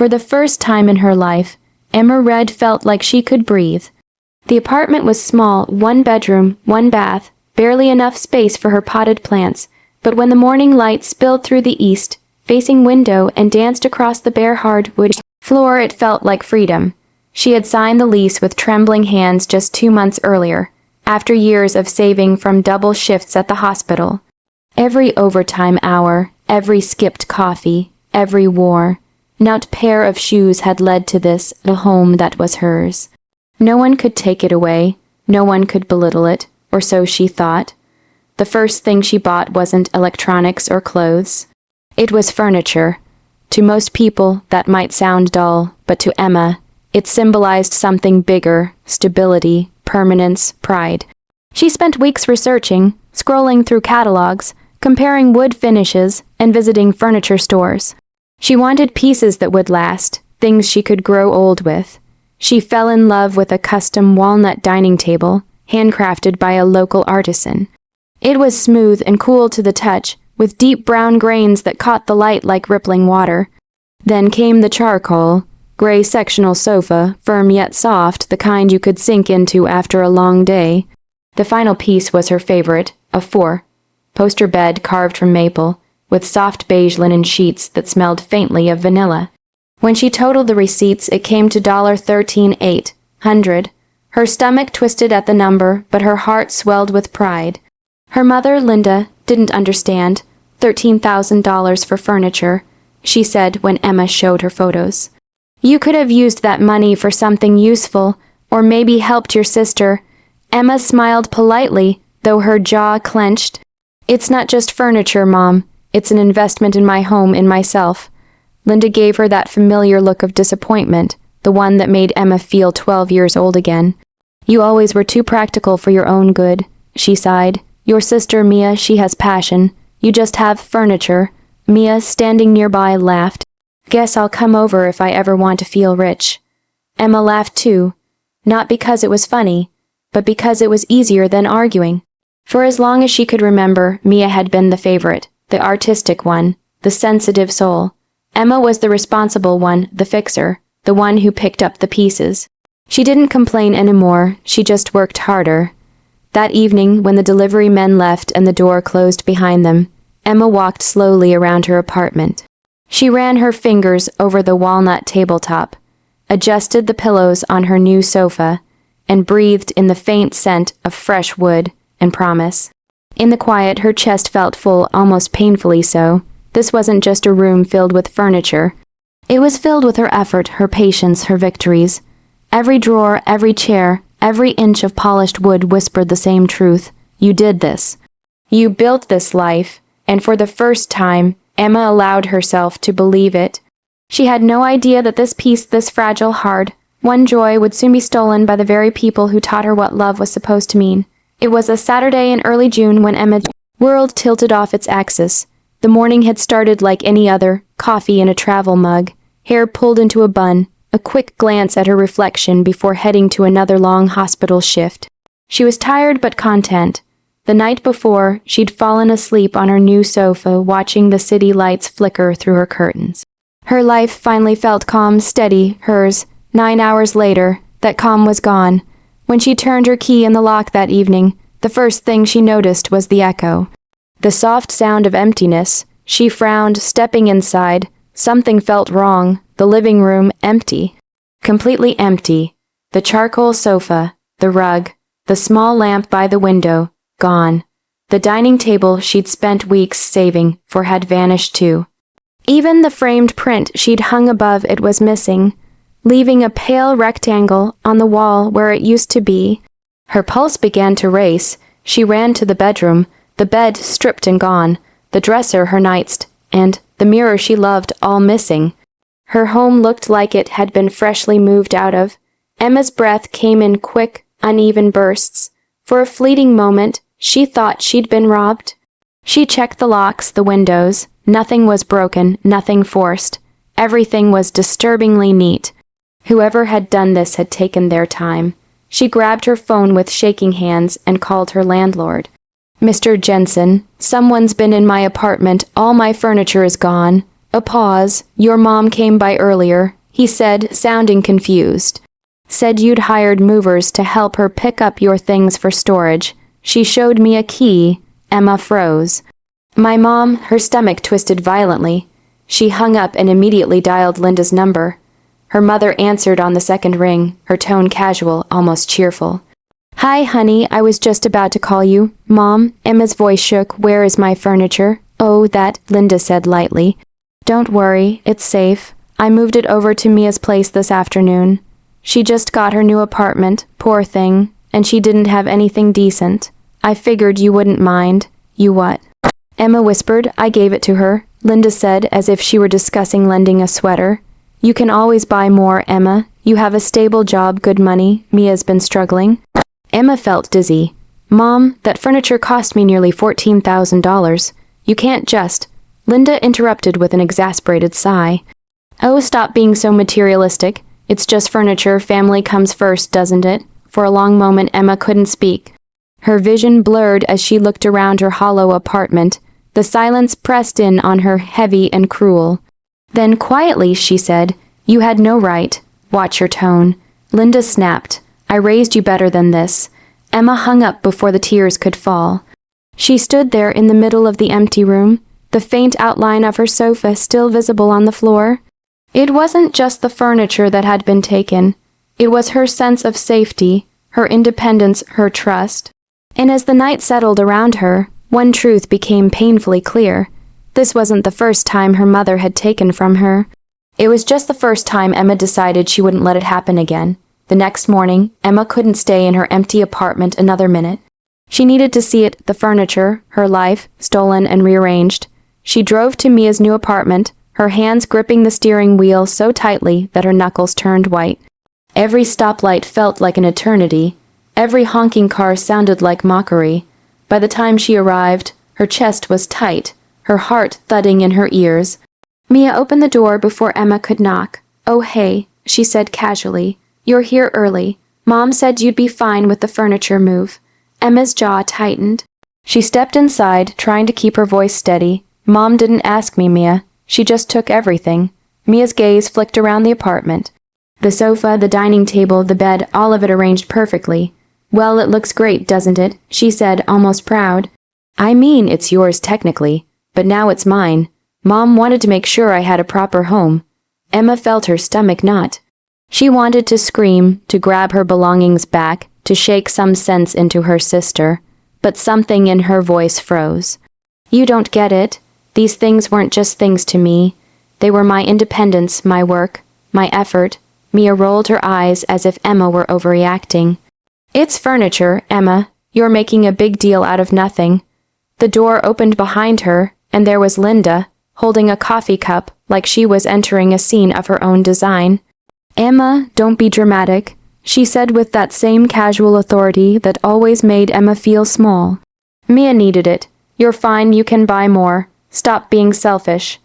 For the first time in her life, Emma Red felt like she could breathe. The apartment was small, 1 bedroom, 1 bath, barely enough space for her potted plants, but when the morning light spilled through the east-facing window and danced across the bare hardwood floor, it felt like freedom. She had signed the lease with trembling hands just 2 months earlier, after years of saving from double shifts at the hospital. Every overtime hour, every skipped coffee, every worn-out pair of shoes had led to this, the home that was hers. No one could take it away, no one could belittle it, or so she thought. The first thing she bought wasn't electronics or clothes. It was furniture. To most people, that might sound dull, but to Emma, it symbolized something bigger: stability, permanence, pride. She spent weeks researching, scrolling through catalogs, comparing wood finishes, and visiting furniture stores. She wanted pieces that would last, things she could grow old with. She fell in love with a custom walnut dining table, handcrafted by a local artisan. It was smooth and cool to the touch, with deep brown grains that caught the light like rippling water. Then came the charcoal, gray sectional sofa, firm yet soft, the kind you could sink into after a long day. The final piece was her favorite, a 4-poster bed carved from maple, with soft beige linen sheets that smelled faintly of vanilla. When she totaled the receipts, it came to $13,800. Her stomach twisted at the number, but her heart swelled with pride. Her mother, Linda, didn't understand. $13,000 for furniture, she said when Emma showed her photos. You could have used that money for something useful, or maybe helped your sister. Emma smiled politely, though her jaw clenched. It's not just furniture, Mom. It's an investment in my home, in myself. Linda gave her that familiar look of disappointment, the one that made Emma feel 12 years old again. You always were too practical for your own good, she sighed. Your sister, Mia, she has passion. You just have furniture. Mia, standing nearby, laughed. Guess I'll come over if I ever want to feel rich. Emma laughed too, not because it was funny, but because it was easier than arguing. For as long as she could remember, Mia had been the favorite, the artistic one, the sensitive soul. Emma was the responsible one, the fixer, the one who picked up the pieces. She didn't complain anymore, she just worked harder. That evening, when the delivery men left and the door closed behind them, Emma walked slowly around her apartment. She ran her fingers over the walnut tabletop, adjusted the pillows on her new sofa, and breathed in the faint scent of fresh wood and promise. In the quiet, her chest felt full, almost painfully so. This wasn't just a room filled with furniture. It was filled with her effort, her patience, her victories. Every drawer, every chair, every inch of polished wood whispered the same truth. You did this. You built this life, and for the first time, Emma allowed herself to believe it. She had no idea that this piece, this fragile, hard-won joy would soon be stolen by the very people who taught her what love was supposed to mean. It was a Saturday in early June when Emma's world tilted off its axis. The morning had started like any other, coffee in a travel mug, hair pulled into a bun, a quick glance at her reflection before heading to another long hospital shift. She was tired but content. The night before, she'd fallen asleep on her new sofa watching the city lights flicker through her curtains. Her life finally felt calm, steady, hers. 9 hours later, that calm was gone. When she turned her key in the lock that evening, the first thing she noticed was the echo. The soft sound of emptiness. She frowned, stepping inside. Something felt wrong. The living room empty. Completely empty. The charcoal sofa, the rug, the small lamp by the window, gone. The dining table she'd spent weeks saving for had vanished too. Even the framed print she'd hung above it was missing, leaving a pale rectangle on the wall where it used to be. Her pulse began to race. She ran to the bedroom, the bed stripped and gone, the dresser, her nightstand, and the mirror she loved, all missing. Her home looked like it had been freshly moved out of. Emma's breath came in quick, uneven bursts. For a fleeting moment, she thought she'd been robbed. She checked the locks, the windows. Nothing was broken, nothing forced. Everything was disturbingly neat. Whoever had done this had taken their time. She grabbed her phone with shaking hands and called her landlord. Mr. Jensen, someone's been in my apartment. All my furniture is gone. A pause. Your mom came by earlier, he said, sounding confused. Said you'd hired movers to help her pick up your things for storage. She showed me a key. Emma froze. My mom, her stomach twisted violently. She hung up and immediately dialed Linda's number. Her mother answered on the second ring, her tone casual, almost cheerful. Hi, honey, I was just about to call you. Mom, Emma's voice shook. Where is my furniture? Oh, that, Linda said lightly. Don't worry, it's safe. I moved it over to Mia's place this afternoon. She just got her new apartment, poor thing, and she didn't have anything decent. I figured you wouldn't mind. You what? Emma whispered. I gave it to her, Linda said, as if she were discussing lending a sweater. You can always buy more, Emma. You have a stable job, good money. Mia's been struggling. Emma felt dizzy. Mom, that furniture cost me nearly $14,000. You can't just... Linda interrupted with an exasperated sigh. Oh, stop being so materialistic. It's just furniture. Family comes first, doesn't it? For a long moment, Emma couldn't speak. Her vision blurred as she looked around her hollow apartment. The silence pressed in on her, heavy and cruel. Then quietly she said, You had no right. Watch your tone. Linda snapped. I raised you better than this. Emma hung up before the tears could fall. She stood there in the middle of the empty room, the faint outline of her sofa still visible on the floor. It wasn't just the furniture that had been taken. It was her sense of safety, her independence, her trust. And as the night settled around her, one truth became painfully clear. This wasn't the first time her mother had taken from her. It was just the first time Emma decided she wouldn't let it happen again. The next morning, Emma couldn't stay in her empty apartment another minute. She needed to see it, the furniture, her life, stolen and rearranged. She drove to Mia's new apartment, her hands gripping the steering wheel so tightly that her knuckles turned white. Every stoplight felt like an eternity. Every honking car sounded like mockery. By the time she arrived, her chest was tight, her heart thudding in her ears. Mia opened the door before Emma could knock. Oh, hey, she said casually. You're here early. Mom said you'd be fine with the furniture move. Emma's jaw tightened. She stepped inside, trying to keep her voice steady. Mom didn't ask me, Mia. She just took everything. Mia's gaze flicked around the apartment. The sofa, the dining table, the bed, all of it arranged perfectly. Well, it looks great, doesn't it? She said, almost proud. I mean, it's yours technically, but now it's mine. Mom wanted to make sure I had a proper home. Emma felt her stomach knot. She wanted to scream, to grab her belongings back, to shake some sense into her sister, but something in her voice froze. You don't get it. These things weren't just things to me. They were my independence, my work, my effort. Mia rolled her eyes as if Emma were overreacting. It's furniture, Emma. You're making a big deal out of nothing. The door opened behind her, and there was Linda, holding a coffee cup like she was entering a scene of her own design. Emma, don't be dramatic, she said with that same casual authority that always made Emma feel small. Mia needed it. You're fine, you can buy more. Stop being selfish.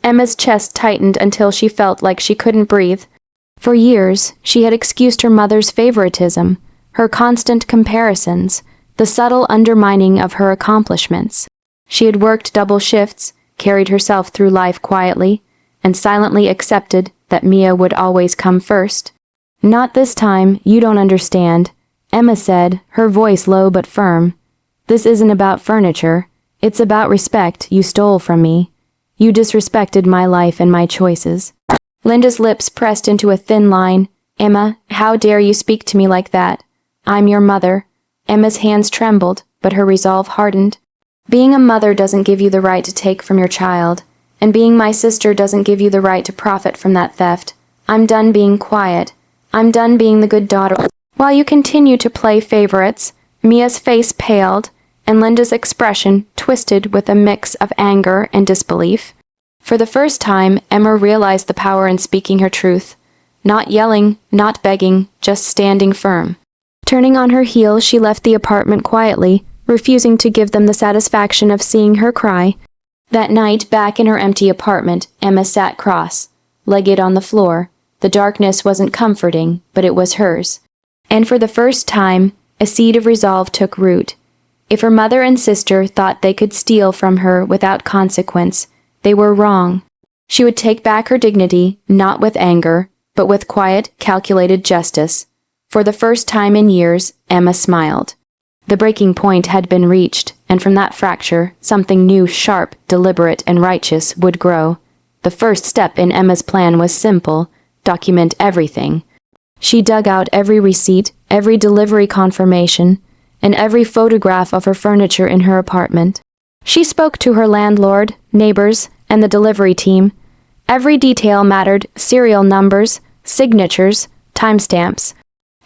Emma's chest tightened until she felt like she couldn't breathe. For years, she had excused her mother's favoritism, her constant comparisons, the subtle undermining of her accomplishments. She had worked double shifts, carried herself through life quietly, and silently accepted that Mia would always come first. Not this time, you don't understand, Emma said, her voice low but firm. This isn't about furniture. It's about respect you stole from me. You disrespected my life and my choices. Linda's lips pressed into a thin line. Emma, how dare you speak to me like that? I'm your mother. Emma's hands trembled, but her resolve hardened. Being a mother doesn't give you the right to take from your child, and being my sister doesn't give you the right to profit from that theft. I'm done being quiet. I'm done being the good daughter. While you continue to play favorites, Mia's face paled, and Linda's expression twisted with a mix of anger and disbelief. For the first time, Emma realized the power in speaking her truth. Not yelling, not begging, just standing firm. Turning on her heel, she left the apartment quietly, refusing to give them the satisfaction of seeing her cry. That night, back in her empty apartment, Emma sat cross-legged on the floor. The darkness wasn't comforting, but it was hers. And for the first time, a seed of resolve took root. If her mother and sister thought they could steal from her without consequence, they were wrong. She would take back her dignity, not with anger, but with quiet, calculated justice. For the first time in years, Emma smiled. The breaking point had been reached, and from that fracture, something new, sharp, deliberate, and righteous would grow. The first step in Emma's plan was simple: document everything. She dug out every receipt, every delivery confirmation, and every photograph of her furniture in her apartment. She spoke to her landlord, neighbors, and the delivery team. Every detail mattered: serial numbers, signatures, timestamps.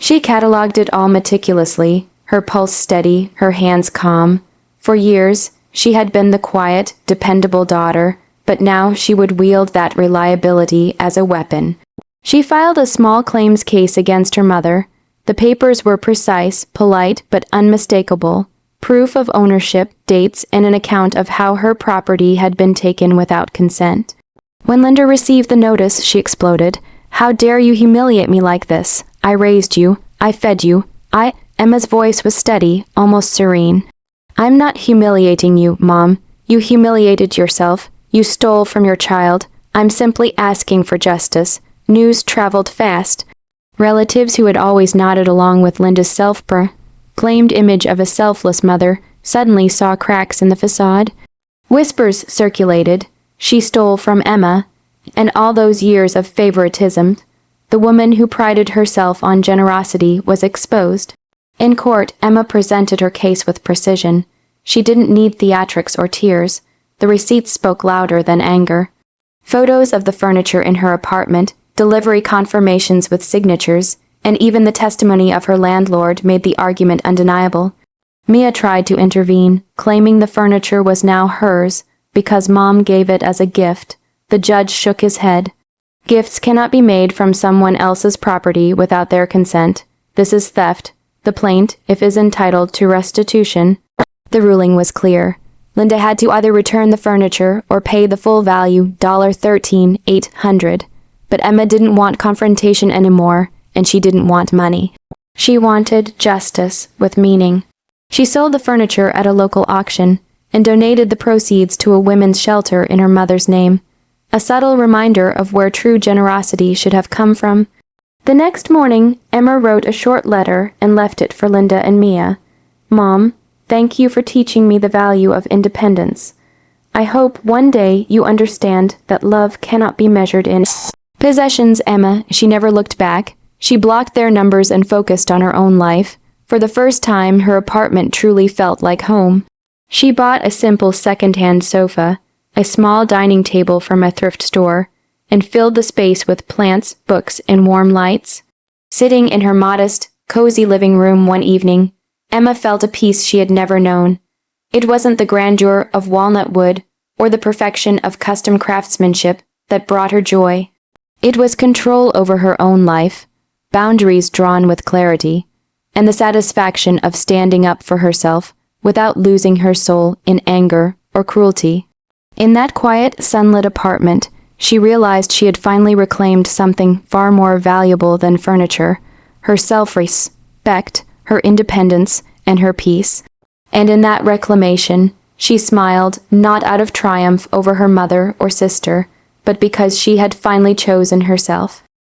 She cataloged it all meticulously, her pulse steady, her hands calm. For years, she had been the quiet, dependable daughter, but now she would wield that reliability as a weapon. She filed a small claims case against her mother. The papers were precise, polite, but unmistakable. Proof of ownership, dates, and an account of how her property had been taken without consent. When Linda received the notice, she exploded. "How dare you humiliate me like this? I raised you. I fed you. Emma's voice was steady, almost serene. "I'm not humiliating you, Mom. You humiliated yourself. You stole from your child. I'm simply asking for justice." News traveled fast. Relatives who had always nodded along with Linda's self-proclaimed image of a selfless mother suddenly saw cracks in the facade. Whispers circulated. She stole from Emma, and all those years of favoritism. The woman who prided herself on generosity was exposed. In court, Emma presented her case with precision. She didn't need theatrics or tears. The receipts spoke louder than anger. Photos of the furniture in her apartment, delivery confirmations with signatures, and even the testimony of her landlord made the argument undeniable. Mia tried to intervene, claiming the furniture was now hers because Mom gave it as a gift. The judge shook his head. Gifts cannot be made from someone else's property without their consent. This is theft. The plaintiff is entitled to restitution. The ruling was clear. Linda had to either return the furniture or pay the full value, $13,800. But Emma didn't want confrontation anymore, and she didn't want money. She wanted justice with meaning. She sold the furniture at a local auction and donated the proceeds to a women's shelter in her mother's name. A subtle reminder of where true generosity should have come from. The next morning, Emma wrote a short letter and left it for Linda and Mia. "Mom, thank you for teaching me the value of independence. I hope one day you understand that love cannot be measured in possessions." Emma, she never looked back. She blocked their numbers and focused on her own life. For the first time, her apartment truly felt like home. She bought a simple second-hand sofa, a small dining table from a thrift store, and filled the space with plants, books, and warm lights. Sitting in her modest, cozy living room one evening, Emma felt a peace she had never known. It wasn't the grandeur of walnut wood or the perfection of custom craftsmanship that brought her joy. It was control over her own life, boundaries drawn with clarity, and the satisfaction of standing up for herself without losing her soul in anger or cruelty. In that quiet, sunlit apartment, she realized she had finally reclaimed something far more valuable than furniture: her self-respect, her independence, and her peace. And in that reclamation, she smiled, not out of triumph over her mother or sister, but because she had finally chosen herself.